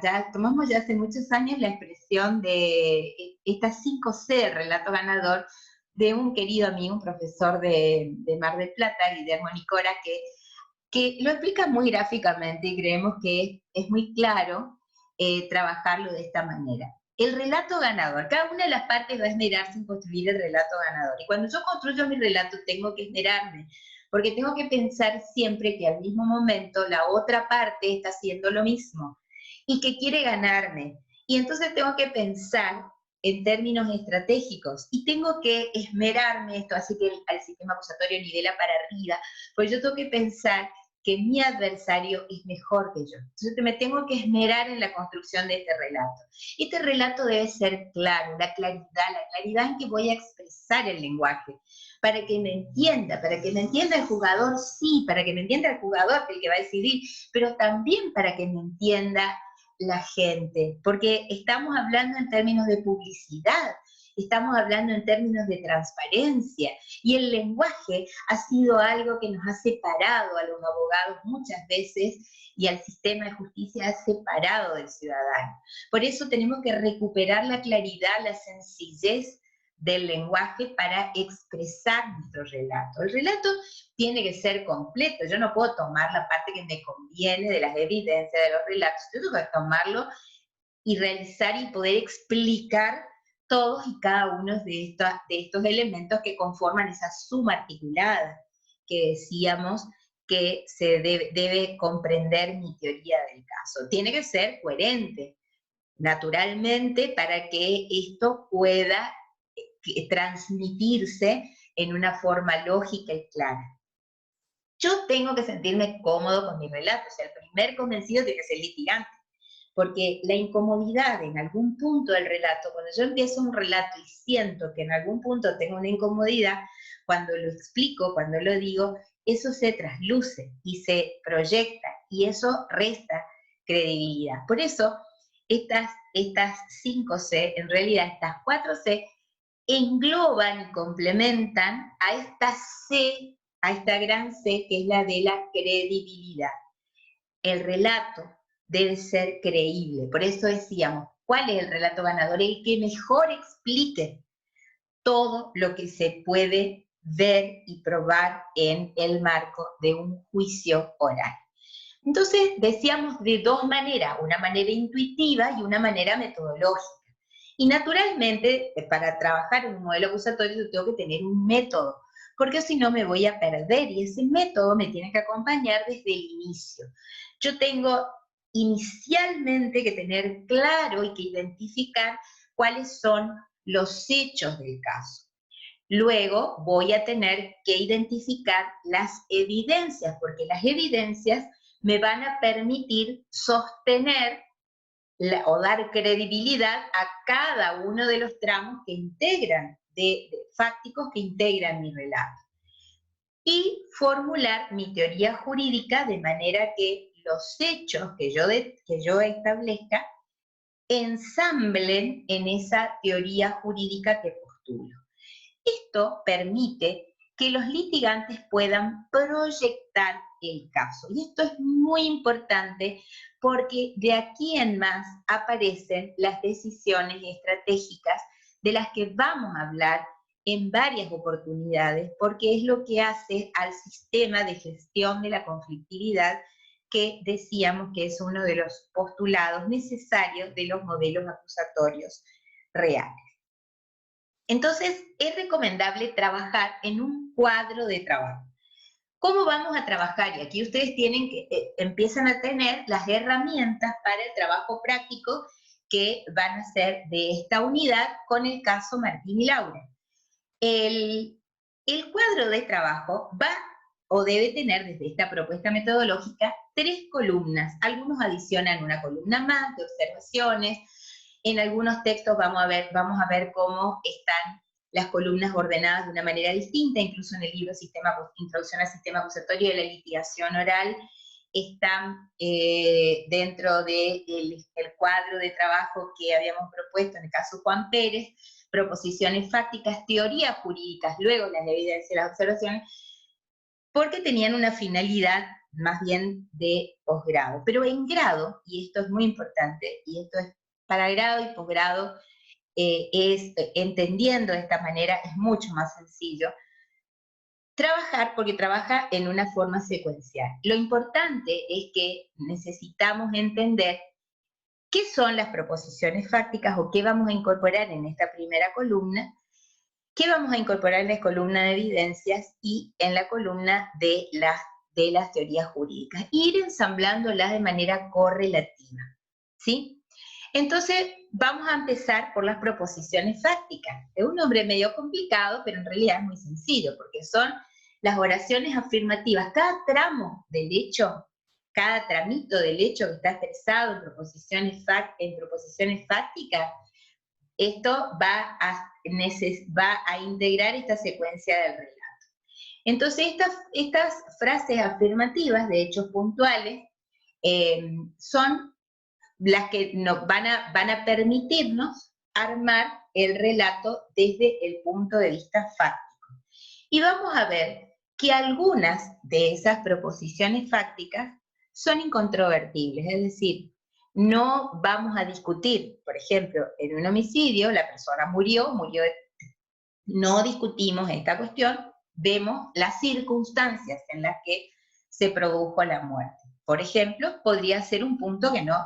ya tomamos ya hace muchos años la expresión de estas 5C, el relato ganador, de un querido amigo, un profesor de Mar del Plata, Guillermo Nicora, que lo explica muy gráficamente y creemos que es muy claro trabajarlo de esta manera. El relato ganador, cada una de las partes va a esmerarse en construir el relato ganador. Y cuando yo construyo mi relato tengo que esmerarme, porque tengo que pensar siempre que al mismo momento la otra parte está haciendo lo mismo y que quiere ganarme. Y entonces tengo que pensar en términos estratégicos y tengo que esmerarme esto, así que al sistema acusatorio nivela para arriba, pues yo tengo que pensar que mi adversario es mejor que yo. Entonces me tengo que esmerar en la construcción de este relato. Este relato debe ser claro, la claridad en que voy a expresar el lenguaje, para que me entienda el jugador, sí, para que me entienda el jugador, el que va a decidir, pero también para que me entienda la gente, porque estamos hablando en términos de publicidad, estamos hablando en términos de transparencia, y el lenguaje ha sido algo que nos ha separado a los abogados muchas veces y al sistema de justicia ha separado del ciudadano. Por eso tenemos que recuperar la claridad, la sencillez del lenguaje para expresar nuestro relato. El relato tiene que ser completo, yo no puedo tomar la parte que me conviene de las evidencias de los relatos, yo tengo que tomarlo y realizar y poder explicar todos y cada uno de estos elementos que conforman esa suma articulada que decíamos que se debe comprender mi teoría del caso. Tiene que ser coherente, naturalmente, para que esto pueda transmitirse en una forma lógica y clara. Yo tengo que sentirme cómodo con mi relato, o sea, el primer convencido tiene que ser el litigante, porque la incomodidad en algún punto del relato, cuando yo empiezo un relato y siento que en algún punto tengo una incomodidad, cuando lo explico, cuando lo digo, eso se trasluce y se proyecta, y eso resta credibilidad. Por eso, estas 5C, en realidad estas 4C, engloban y complementan a esta C, a esta gran C, que es la de la credibilidad. El relato debe ser creíble. Por eso decíamos, ¿cuál es el relato ganador? El que mejor explique todo lo que se puede ver y probar en el marco de un juicio oral. Entonces, decíamos de dos maneras, una manera intuitiva y una manera metodológica. Y naturalmente, para trabajar en un modelo acusatorio, yo tengo que tener un método, porque si no me voy a perder, y ese método me tiene que acompañar desde el inicio. Yo tengo inicialmente que tener claro y que identificar cuáles son los hechos del caso. Luego voy a tener que identificar las evidencias, porque las evidencias me van a permitir sostener o dar credibilidad a cada uno de los tramos que integran, fácticos que integran mi relato. Y formular mi teoría jurídica de manera que los hechos que yo establezca ensamblen en esa teoría jurídica que postulo. Esto permite que los litigantes puedan proyectar el caso. Y esto es muy importante porque de aquí en más aparecen las decisiones estratégicas de las que vamos a hablar en varias oportunidades, porque es lo que hace al sistema de gestión de la conflictividad que decíamos que es uno de los postulados necesarios de los modelos acusatorios reales. Entonces, es recomendable trabajar en un cuadro de trabajo. ¿Cómo vamos a trabajar? Y aquí ustedes empiezan a tener las herramientas para el trabajo práctico que van a ser de esta unidad con el caso Martín y Laura. El cuadro de trabajo va o debe tener desde esta propuesta metodológica 3 columnas. Algunos adicionan una columna más de observaciones. En algunos textos vamos a ver cómo están las columnas ordenadas de una manera distinta, incluso en el libro Introducción al Sistema Acusatorio de la Litigación Oral, están dentro del cuadro de trabajo que habíamos propuesto en el caso Juan Pérez, proposiciones fácticas, teorías jurídicas, luego las evidencias y las observaciones, porque tenían una finalidad más bien de posgrado. Pero en grado, y esto es muy importante, y esto es para grado y posgrado, entendiendo de esta manera, es mucho más sencillo trabajar, porque trabaja en una forma secuencial. Lo importante es que necesitamos entender qué son las proposiciones fácticas o qué vamos a incorporar en esta primera columna, qué vamos a incorporar en la columna de evidencias y en la columna de las teorías jurídicas. Ir ensamblándolas de manera correlativa, ¿sí? Entonces, vamos a empezar por las proposiciones fácticas. Es un nombre medio complicado, pero en realidad es muy sencillo, porque son las oraciones afirmativas. Cada tramo del hecho, cada tramito del hecho que está expresado en proposiciones fácticas, esto va a integrar esta secuencia del relato. Entonces, estas frases afirmativas de hechos puntuales son las que nos van a permitirnos armar el relato desde el punto de vista fáctico. Y vamos a ver que algunas de esas proposiciones fácticas son incontrovertibles, es decir, no vamos a discutir, por ejemplo, en un homicidio, la persona murió, no discutimos esta cuestión, vemos las circunstancias en las que se produjo la muerte. Por ejemplo, podría ser un punto que no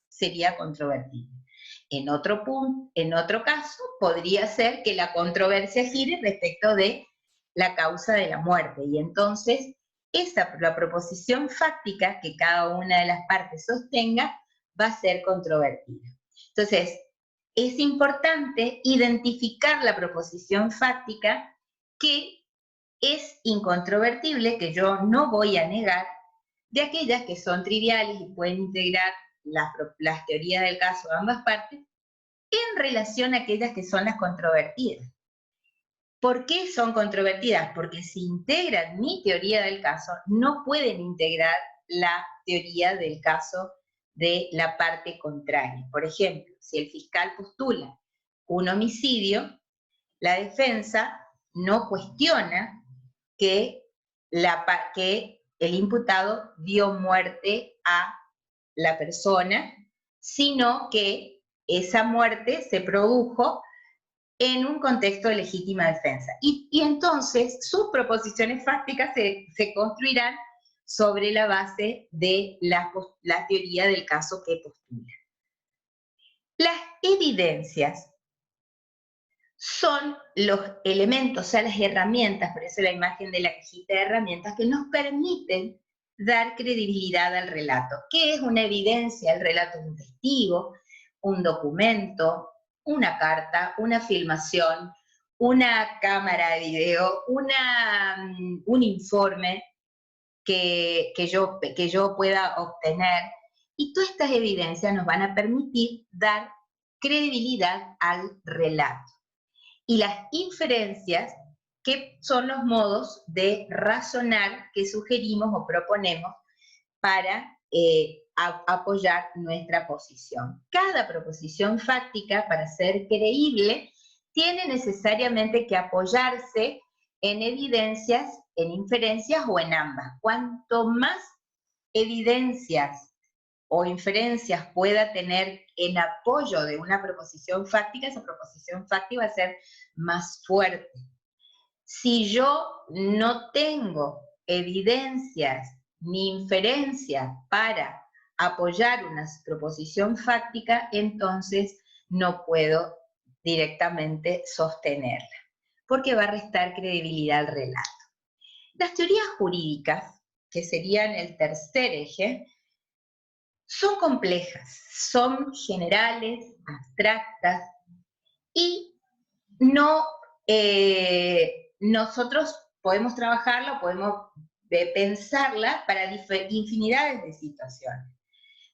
sería controvertible. En otro caso, podría ser que la controversia gire respecto de la causa de la muerte, y entonces la proposición fáctica que cada una de las partes sostenga va a ser controvertida. Entonces, es importante identificar la proposición fáctica que es incontrovertible, que yo no voy a negar, de aquellas que son triviales y pueden integrar las teorías del caso de ambas partes, en relación a aquellas que son las controvertidas. ¿Por qué son controvertidas? Porque si integran mi teoría del caso, no pueden integrar la teoría del caso de la parte contraria. Por ejemplo, si el fiscal postula un homicidio, la defensa no cuestiona que el imputado dio muerte a la persona, sino que esa muerte se produjo en un contexto de legítima defensa. Y entonces sus proposiciones fácticas se construirán sobre la base de la teoría del caso que postula. Las evidencias son los elementos, o sea, las herramientas, por eso la imagen de la cajita de herramientas, que nos permiten dar credibilidad al relato. ¿Qué es una evidencia? El relato de un testigo, un documento, una carta, una filmación, una cámara de video, un informe que yo pueda obtener. Y todas estas evidencias nos van a permitir dar credibilidad al relato. Y las inferencias, que son los modos de razonar que sugerimos o proponemos para apoyar nuestra posición. Cada proposición fáctica, para ser creíble, tiene necesariamente que apoyarse en evidencias, en inferencias o en ambas. Cuanto más evidencias o inferencias pueda tener en apoyo de una proposición fáctica, esa proposición fáctica va a ser más fuerte. Si yo no tengo evidencias ni inferencias para apoyar una proposición fáctica, entonces no puedo directamente sostenerla, porque va a restar credibilidad al relato. Las teorías jurídicas, que serían el tercer eje, son complejas, son generales, abstractas, y no, nosotros podemos trabajarla, podemos pensarla para infinidades de situaciones.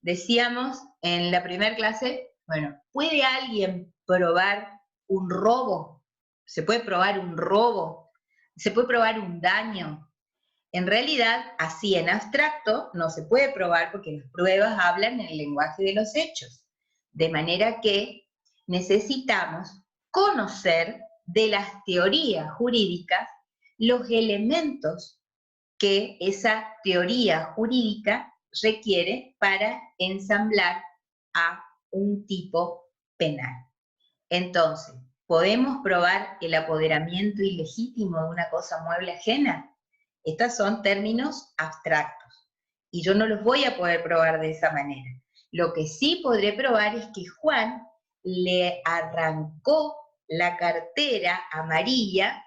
Decíamos en la primera clase, bueno, ¿puede alguien probar un robo? ¿Se puede probar un robo? ¿Se puede probar un daño? En realidad, así en abstracto, no se puede probar porque las pruebas hablan en el lenguaje de los hechos. De manera que necesitamos conocer de las teorías jurídicas los elementos que esa teoría jurídica requiere para ensamblar a un tipo penal. Entonces, ¿podemos probar el apoderamiento ilegítimo de una cosa mueble ajena? Estos son términos abstractos y yo no los voy a poder probar de esa manera. Lo que sí podré probar es que Juan le arrancó la cartera a María,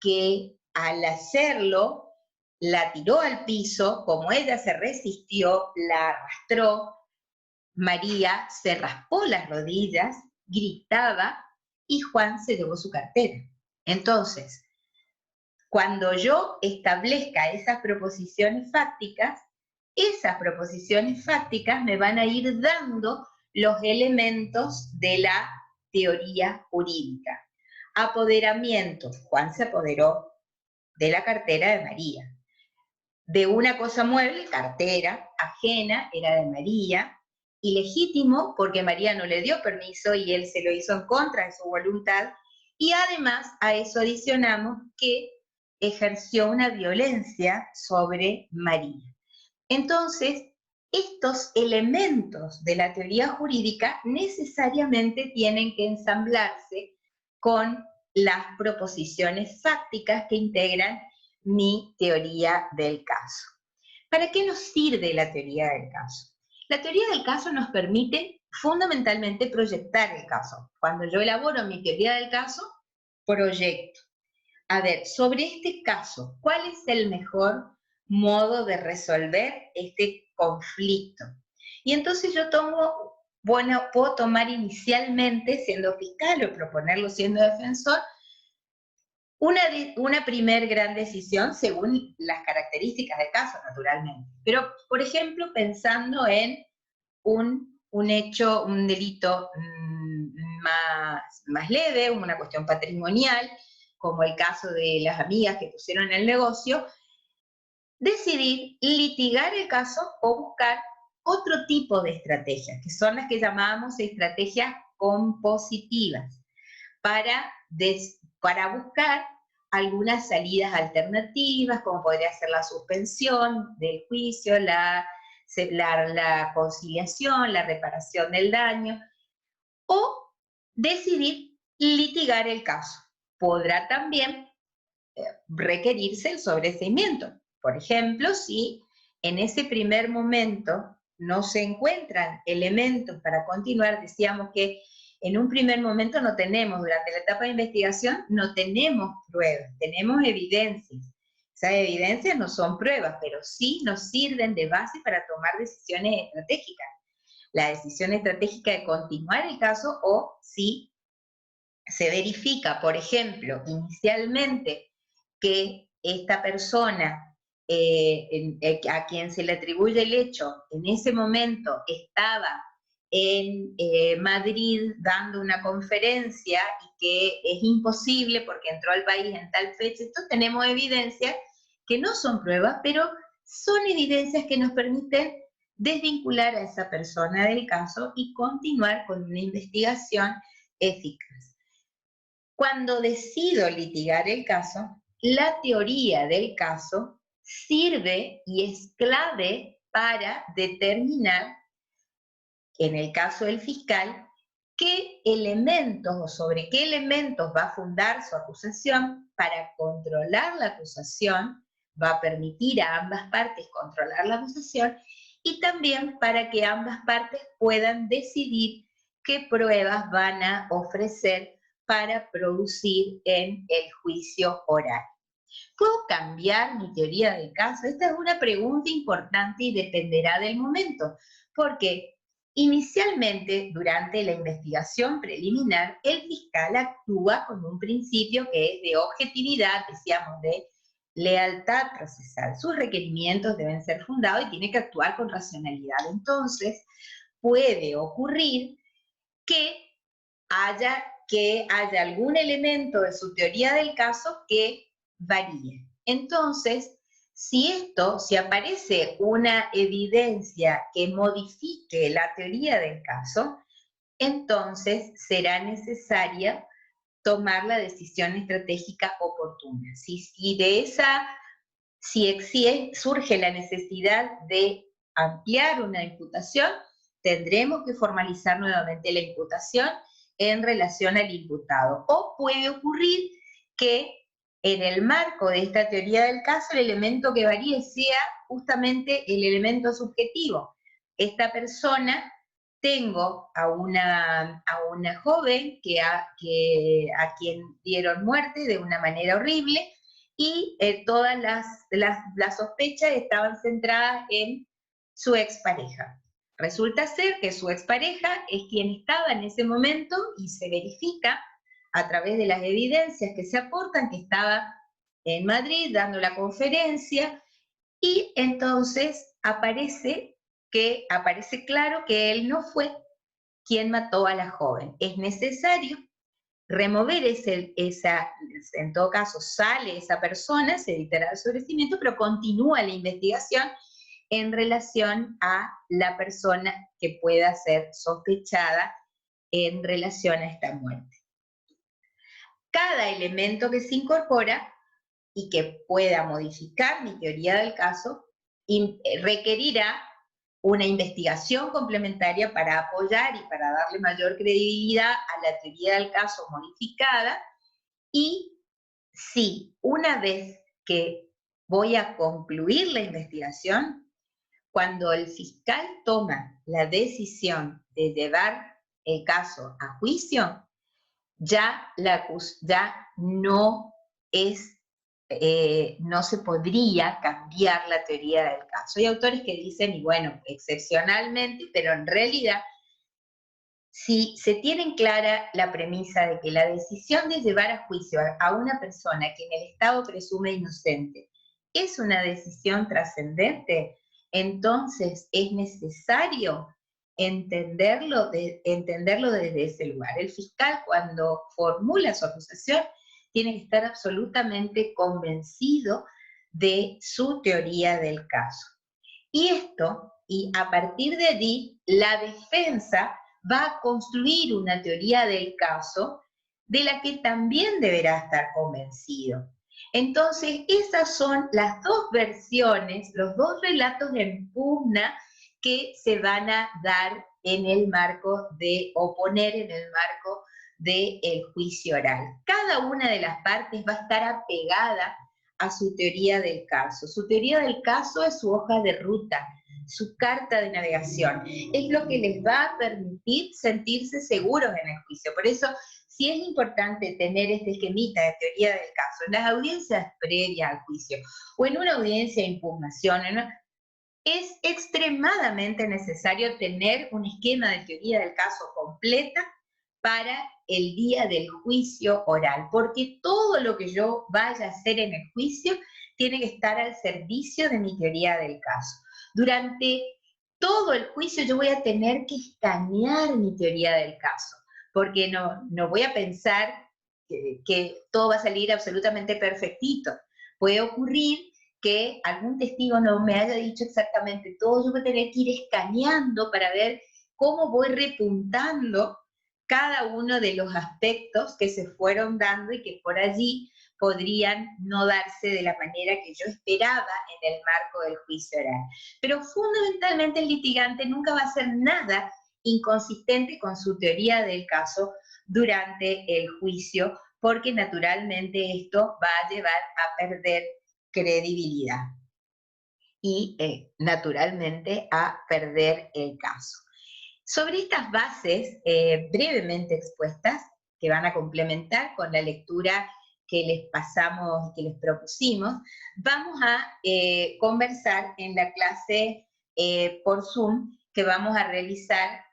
que al hacerlo la tiró al piso, como ella se resistió, la arrastró, María se raspó las rodillas, gritaba y Juan se llevó su cartera. Entonces, cuando yo establezca esas proposiciones fácticas me van a ir dando los elementos de la teoría jurídica. Apoderamiento, Juan se apoderó de la cartera de María. De una cosa mueble, cartera, ajena, era de María. Ilegítimo, porque María no le dio permiso y él se lo hizo en contra de su voluntad. Y además a eso adicionamos que ejerció una violencia sobre María. Entonces, estos elementos de la teoría jurídica necesariamente tienen que ensamblarse con las proposiciones fácticas que integran mi teoría del caso. ¿Para qué nos sirve la teoría del caso? La teoría del caso nos permite fundamentalmente proyectar el caso. Cuando yo elaboro mi teoría del caso, proyecto. A ver, sobre este caso, ¿cuál es el mejor modo de resolver este conflicto? Y entonces yo puedo tomar inicialmente, siendo fiscal o proponerlo siendo defensor, una primer gran decisión según las características del caso, naturalmente. Pero, por ejemplo, pensando en un hecho, un delito más leve, una cuestión patrimonial, como el caso de las amigas que pusieron el negocio, decidir litigar el caso o buscar otro tipo de estrategias, que son las que llamábamos estrategias compositivas, para buscar algunas salidas alternativas, como podría ser la suspensión del juicio, la conciliación, la reparación del daño, o decidir litigar el caso. Podrá también requerirse el sobreseimiento. Por ejemplo, si en ese primer momento no se encuentran elementos para continuar, decíamos que en un primer momento no tenemos, durante la etapa de investigación, no tenemos pruebas, tenemos evidencias. Esas evidencias no son pruebas, pero sí nos sirven de base para tomar decisiones estratégicas. La decisión estratégica de continuar el caso o si se verifica, por ejemplo, inicialmente que esta persona a quien se le atribuye el hecho en ese momento estaba en Madrid dando una conferencia y que es imposible porque entró al país en tal fecha. Entonces tenemos evidencias que no son pruebas, pero son evidencias que nos permiten desvincular a esa persona del caso y continuar con una investigación eficaz. Cuando decido litigar el caso, la teoría del caso sirve y es clave para determinar, en el caso del fiscal, qué elementos o sobre qué elementos va a fundar su acusación para controlar la acusación, va a permitir a ambas partes controlar la acusación y también para que ambas partes puedan decidir qué pruebas van a ofrecer para producir en el juicio oral. ¿Puedo cambiar mi teoría del caso? Esta es una pregunta importante y dependerá del momento, porque inicialmente, durante la investigación preliminar, el fiscal actúa con un principio que es de objetividad, decíamos, de lealtad procesal. Sus requerimientos deben ser fundados y tiene que actuar con racionalidad. Entonces, puede ocurrir que haya algún elemento de su teoría del caso que varíe. Entonces, si aparece una evidencia que modifique la teoría del caso, entonces será necesaria tomar la decisión estratégica oportuna. Si Si surge la necesidad de ampliar una imputación, tendremos que formalizar nuevamente la imputación en relación al imputado. O puede ocurrir que en el marco de esta teoría del caso el elemento que varíe sea justamente el elemento subjetivo. Esta persona, tengo a una joven a quien dieron muerte de una manera horrible, y todas las sospechas estaban centradas en su expareja. Resulta ser que su expareja es quien estaba en ese momento, y se verifica a través de las evidencias que se aportan que estaba en Madrid dando la conferencia, y entonces aparece claro que él no fue quien mató a la joven. Es necesario remover en todo caso sale esa persona, se dictará el sobreseimiento, pero continúa la investigación en relación a la persona que pueda ser sospechada en relación a esta muerte. Cada elemento que se incorpora y que pueda modificar mi teoría del caso requerirá una investigación complementaria para apoyar y para darle mayor credibilidad a la teoría del caso modificada. Y si una vez que voy a concluir la investigación, cuando el fiscal toma la decisión de llevar el caso a juicio, ya no no se podría cambiar la teoría del caso. Hay autores que dicen, y bueno, excepcionalmente, pero en realidad, si se tiene clara la premisa de que la decisión de llevar a juicio a una persona que en el Estado presume inocente es una decisión trascendente, entonces es necesario entenderlo desde ese lugar. El fiscal, cuando formula su acusación, tiene que estar absolutamente convencido de su teoría del caso. Y a partir de allí, la defensa va a construir una teoría del caso de la que también deberá estar convencido. Entonces, esas son las dos versiones, los dos relatos en pugna que se van a dar en el marco en el marco del juicio oral. Cada una de las partes va a estar apegada a su teoría del caso. Su teoría del caso es su hoja de ruta, su carta de navegación. Es lo que les va a permitir sentirse seguros en el juicio. Por eso, sí es importante tener este esquemita de teoría del caso. En las audiencias previas al juicio o en una audiencia de impugnación, es extremadamente necesario tener un esquema de teoría del caso completa para el día del juicio oral, porque todo lo que yo vaya a hacer en el juicio tiene que estar al servicio de mi teoría del caso. Durante todo el juicio yo voy a tener que escanear mi teoría del caso, porque no voy a pensar que todo va a salir absolutamente perfectito. Puede ocurrir que algún testigo no me haya dicho exactamente todo, yo voy a tener que ir escaneando para ver cómo voy repuntando cada uno de los aspectos que se fueron dando y que por allí podrían no darse de la manera que yo esperaba en el marco del juicio oral. Pero fundamentalmente el litigante nunca va a hacer nada inconsistente con su teoría del caso durante el juicio, porque naturalmente esto va a llevar a perder credibilidad y naturalmente a perder el caso. Sobre estas bases brevemente expuestas, que van a complementar con la lectura que les pasamos, que les propusimos, vamos a conversar en la clase por Zoom que vamos a realizar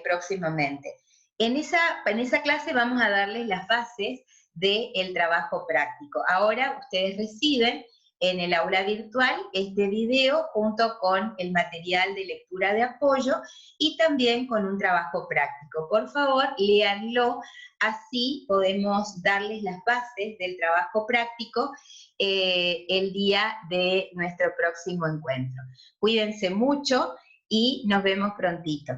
próximamente. En esa clase vamos a darles las bases del trabajo práctico. Ahora ustedes reciben en el aula virtual este video junto con el material de lectura de apoyo y también con un trabajo práctico. Por favor, léanlo, así podemos darles las bases del trabajo práctico el día de nuestro próximo encuentro. Cuídense mucho y nos vemos prontito.